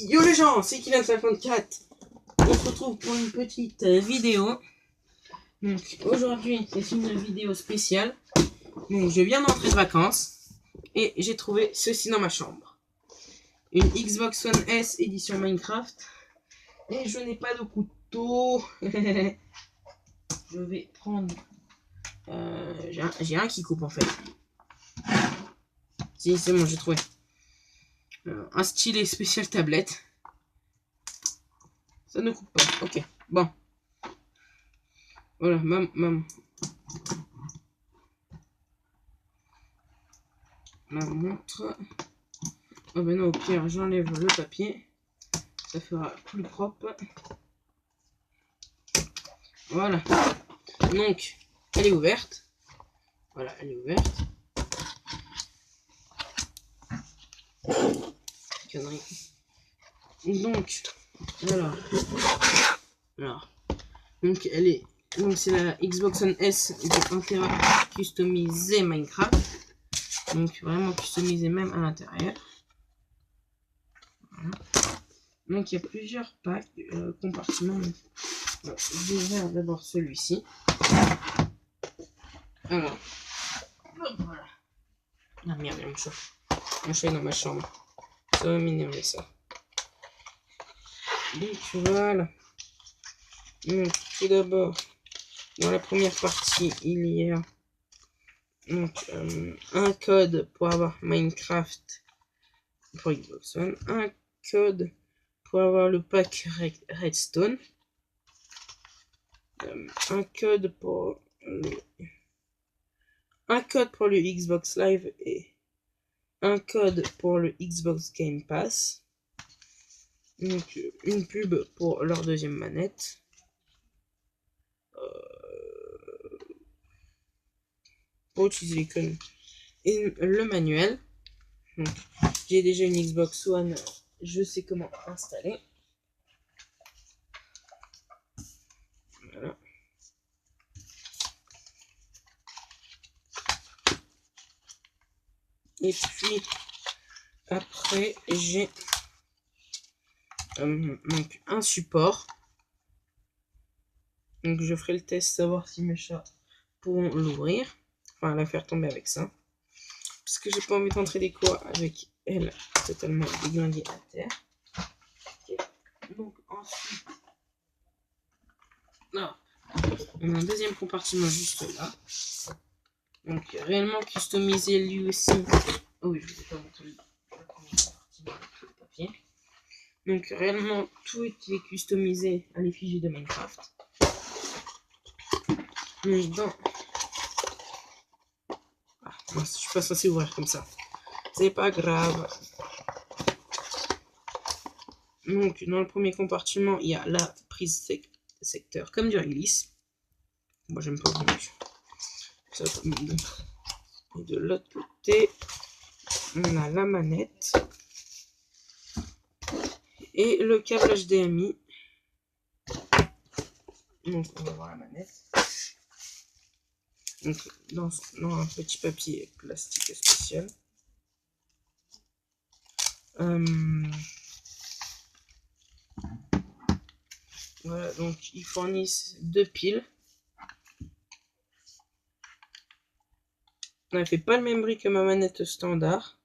Yo les gens, c'est Kylian54. On se retrouve pour une petite vidéo. Donc aujourd'hui, c'est une vidéo spéciale. Donc je viens d'entrer de vacances et j'ai trouvé ceci dans ma chambre. Une Xbox One S édition Minecraft. Et je n'ai pas de couteau. Je vais prendre... j'ai un qui coupe en fait. Si, c'est bon, j'ai trouvé. Un stylet spécial tablette. Ça ne coupe pas. Ok, bon. Voilà, ma montre. Oh ben non, au pire, j'enlève le papier. Ça fera plus propre. Voilà. Donc, elle est ouverte. Voilà, elle est ouverte. Connerie. Donc, alors. Donc, elle est... Donc, c'est la Xbox One S de 1 Tera customisée Minecraft. Donc, vraiment customisée même à l'intérieur. Voilà. Donc, il y a plusieurs packs, compartiments. Je vais ouvrir d'abord celui-ci. Alors, voilà. Ah merde, il y a mon chat. Mon chat est dans ma chambre. Ça va m'énerver, ça. Donc, voilà. Donc, tout d'abord, dans la première partie, il y a donc, un code pour avoir Minecraft pour Xbox One, un code pour avoir le pack Redstone, un code pour le Xbox Live et un code pour le Xbox Game Pass. Donc une pub pour leur deuxième manette. Pour utiliser l'icône et le manuel. Donc j'ai déjà une Xbox One, je sais comment installer. Voilà. Et puis après j'ai donc un support. Donc je ferai le test, savoir si mes chats pourront l'ouvrir. Enfin la faire tomber avec ça. Parce que j'ai pas envie d'entrer des quoi avec elle totalement déglinguée à terre. Okay. Donc ensuite, là, on a un deuxième compartiment juste là. Donc réellement customisé lui aussi. Oh oui, je vous ai pas montré le compartiment avec le papier. Donc réellement tout est customisé à l'effigie de Minecraft. Donc dans... Ah, non, je suis pas censé ouvrir comme ça. C'est pas grave. Donc dans le premier compartiment, il y a la prise secteur comme du réglisse. Moi j'aime pas beaucoup. Et de l'autre côté, on a la manette et le câble HDMI. Donc on va voir la manette. Donc dans un petit papier plastique spécial. Voilà, donc ils fournissent 2 piles. Elle fait pas le même prix que ma manette standard.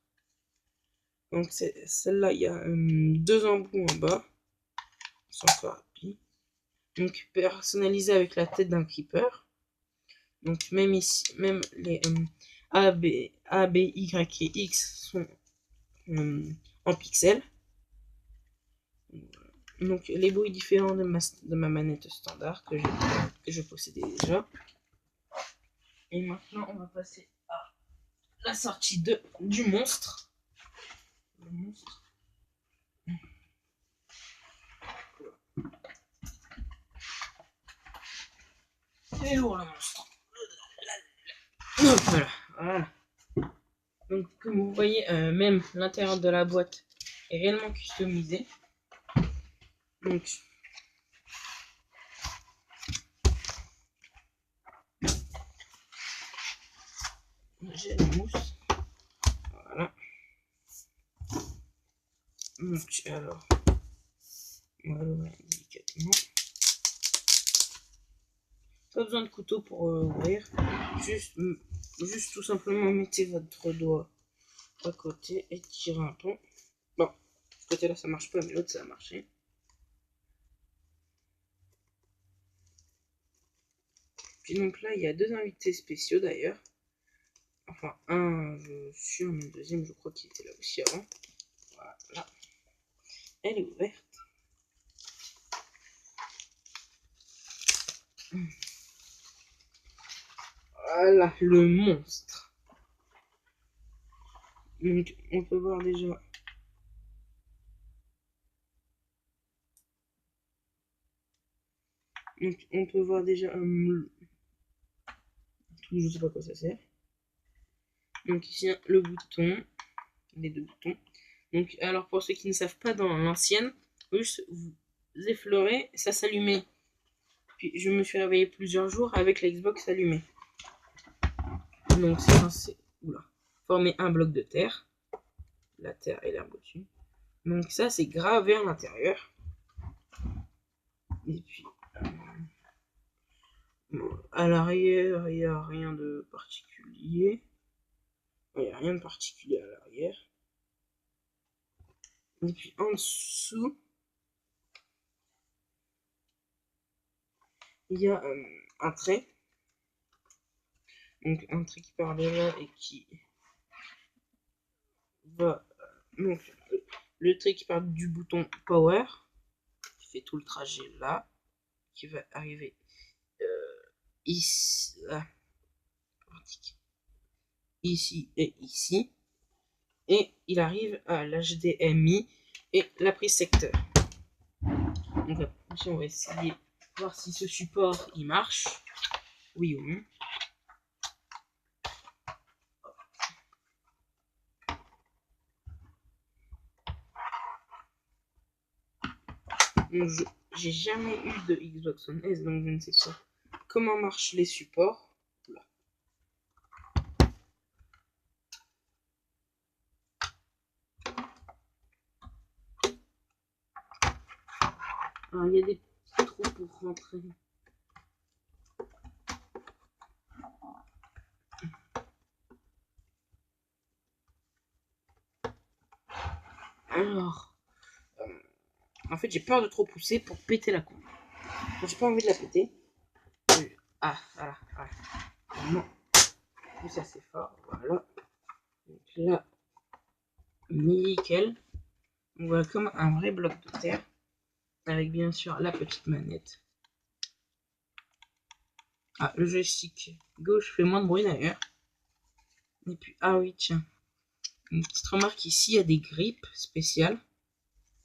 Donc celle-là, il y a 2 embouts en bas. C'est encore rapide. Donc personnalisé avec la tête d'un creeper. Donc même ici, même les A, B, Y et X sont en pixels. Donc les bruits différents de ma manette standard que je possédais déjà. Et maintenant on va passer à la sortie du monstre. Le monstre. C'est lourd le monstre. Voilà. Donc comme vous voyez, même l'intérieur de la boîte est réellement customisé. Donc j'ai la mousse. Voilà. Donc alors Pas besoin de couteau pour ouvrir. Juste tout simplement mettez votre doigt à côté et tirez un peu. Bon, ce côté-là ça marche pas, mais l'autre ça a marché. Puis donc là, il y a 2 invités spéciaux d'ailleurs. Enfin, un, je suis mon deuxième, je crois qu'il était là aussi avant. Voilà. Elle est ouverte. Voilà, le monstre. Donc, on peut voir déjà. Donc, on peut voir déjà je sais pas quoi ça sert. Donc ici le bouton, les 2 boutons. Donc alors pour ceux qui ne savent pas, dans l'ancienne, juste vous effleurez, ça s'allumait. Puis je me suis réveillé plusieurs jours avec la Xbox allumée. Donc c'est censé former un bloc de terre. La terre et l'herbe au-dessus. Donc ça c'est gravé à l'intérieur. Et puis à l'arrière, il n'y a rien de particulier. Il n'y a rien de particulier à l'arrière. Et puis en dessous, il y a un trait. Donc un trait qui part de là et qui va. Donc le trait qui part du bouton Power, qui fait tout le trajet là, qui va arriver ici, là, ici et ici. Et il arrive à l'HDMI et la prise secteur. Donc ici on va essayer de voir si ce support il marche, oui ou non. J'ai jamais eu de Xbox One S, donc je ne sais pas comment marchent les supports. Là. Alors il y a des petits trous pour rentrer. Alors, en fait, j'ai peur de trop pousser pour péter la coupe. J'ai pas envie de la péter. Voilà. Non. Pousse assez fort. Voilà. Donc là, nickel. On voit comme un vrai bloc de terre. Avec bien sûr la petite manette. Ah, le joystick gauche fait moins de bruit d'ailleurs. Et puis, ah oui, tiens. Une petite remarque ici, il y a des grippes spéciales.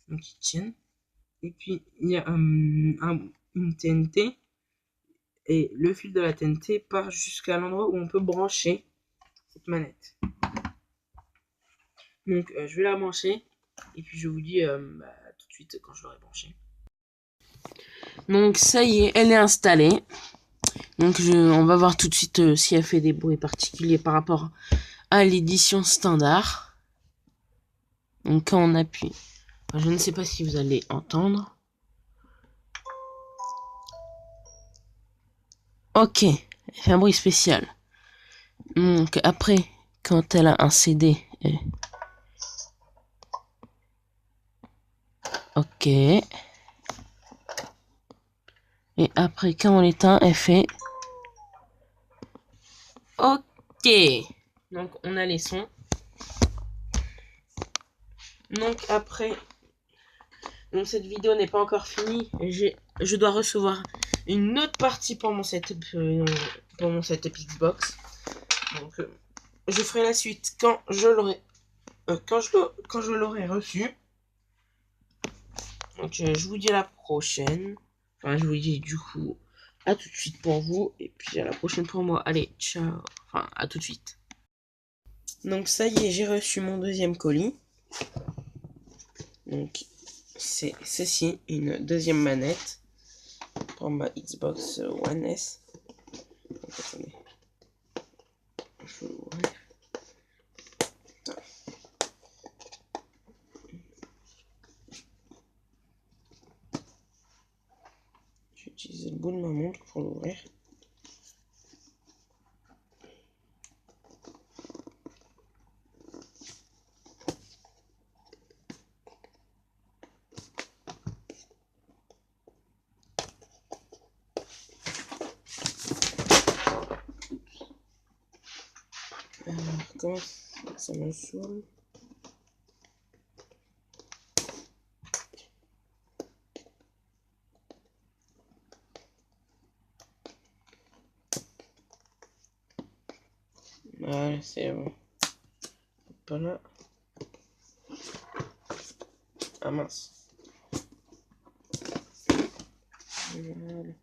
Donc, qui tiennent. Et puis, il y a une TNT. Et le fil de la TNT part jusqu'à l'endroit où on peut brancher cette manette. Donc, je vais la brancher. Et puis, je vous dis tout de suite quand je l'aurai branchée. Donc, ça y est, elle est installée. Donc, on va voir tout de suite si elle fait des bruits particuliers par rapport à l'édition standard. Donc, quand on appuie, je ne sais pas si vous allez entendre. Ok, elle fait un bruit spécial. Donc, après, quand elle a un CD... Ok. Et après, quand on l'éteint, elle fait... Ok. Donc, on a les sons. Donc, après... Donc, cette vidéo n'est pas encore finie. Je dois recevoir une autre partie pour mon setup, Xbox. Donc, je ferai la suite quand je l'aurai... quand je l'aurai reçu. Donc, je vous dis à la prochaine. Enfin, je vous dis du coup à tout de suite pour vous. Et puis à la prochaine pour moi. Allez, ciao. Enfin, à tout de suite. Donc, ça y est, j'ai reçu mon deuxième colis. Donc, c'est ceci, une deuxième manette pour ma Xbox One S. Donc, attendez. Je vais l'ouvrir. Je vais utiliser le bout de ma montre pour l'ouvrir. comment ça me saoule. Voilà, c'est bon. Pas là. Ah mince. Voilà.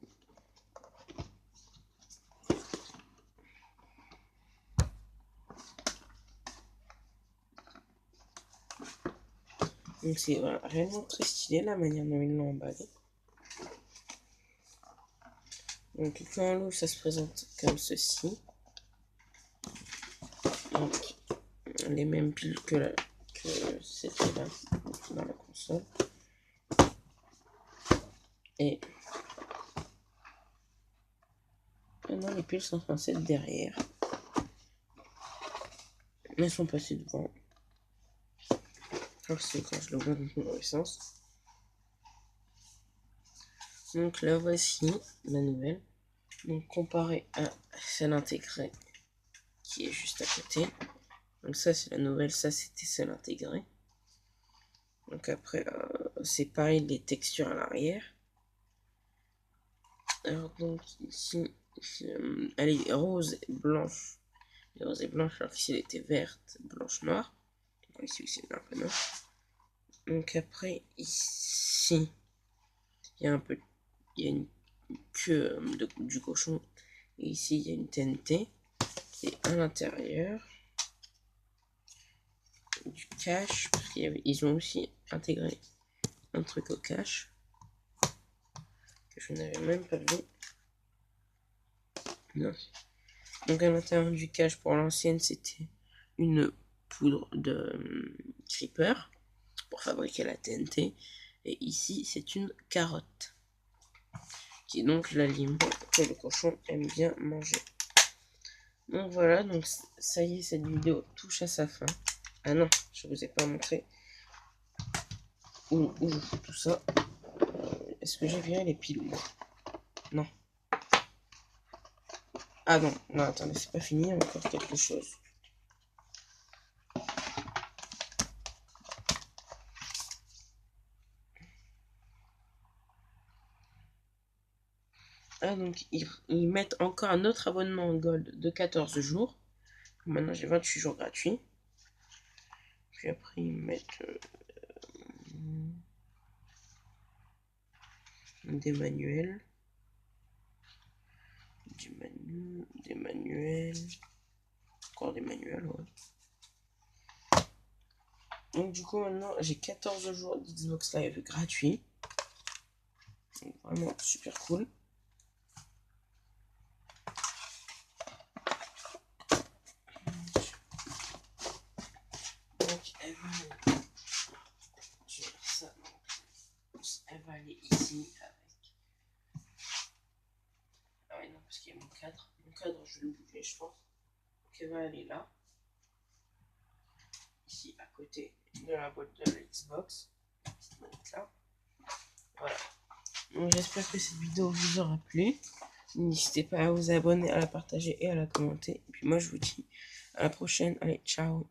Donc c'est voilà, réellement très stylé la manière dont ils l'ont emballé. Donc quand on l'ouvre, ça se présente comme ceci. Donc les mêmes piles que c'était là dans la console. Et maintenant les piles sont censées être derrière. Elles sont passées devant. Alors c'est quand je le vois dans le mauvais sens. Donc là voici la nouvelle. Donc comparé à celle intégrée qui est juste à côté. Donc ça c'est la nouvelle, ça c'était celle intégrée. Donc après c'est pareil les textures à l'arrière. Alors donc ici elle est rose et blanche. Elle est rose et blanche alors qu'ici elle était verte, blanche, noire. Donc, ici aussi un peu noir. Donc après ici il y a un peu, il y a une queue du cochon. Et ici il y a une TNT. Et à l'intérieur du cache, parce qu'ils ont aussi intégré un truc au cache que je n'avais même pas vu. Non. Donc à l'intérieur du cache pour l'ancienne c'était une poudre de creeper pour fabriquer la TNT. Et ici c'est une carotte qui est donc l'aliment que le cochon aime bien manger. Donc voilà, donc ça y est, cette vidéo touche à sa fin. Ah non, je vous ai pas montré où je fous tout ça. Est-ce que j'ai viré les piles? Non. Ah non, non, attendez, c'est pas fini, il y a encore quelque chose. Ah donc ils mettent encore un autre abonnement en gold de 14 jours. Maintenant j'ai 28 jours gratuits. Puis après ils mettent des manuels. Des manuels. Encore des manuels, ouais. Donc du coup maintenant j'ai 14 jours d'Xbox Live gratuit. Donc vraiment super cool. Donc elle va, je vais faire ça. Elle va aller ici avec. Ah ouais non parce qu'il y a mon cadre. Mon cadre je vais le bouger je pense. Donc elle va aller là. Ici à côté de la boîte de la Xbox. Là. Voilà. Donc j'espère que cette vidéo vous aura plu. N'hésitez pas à vous abonner, à la partager et à la commenter. Et puis moi je vous dis à la prochaine. Allez, ciao.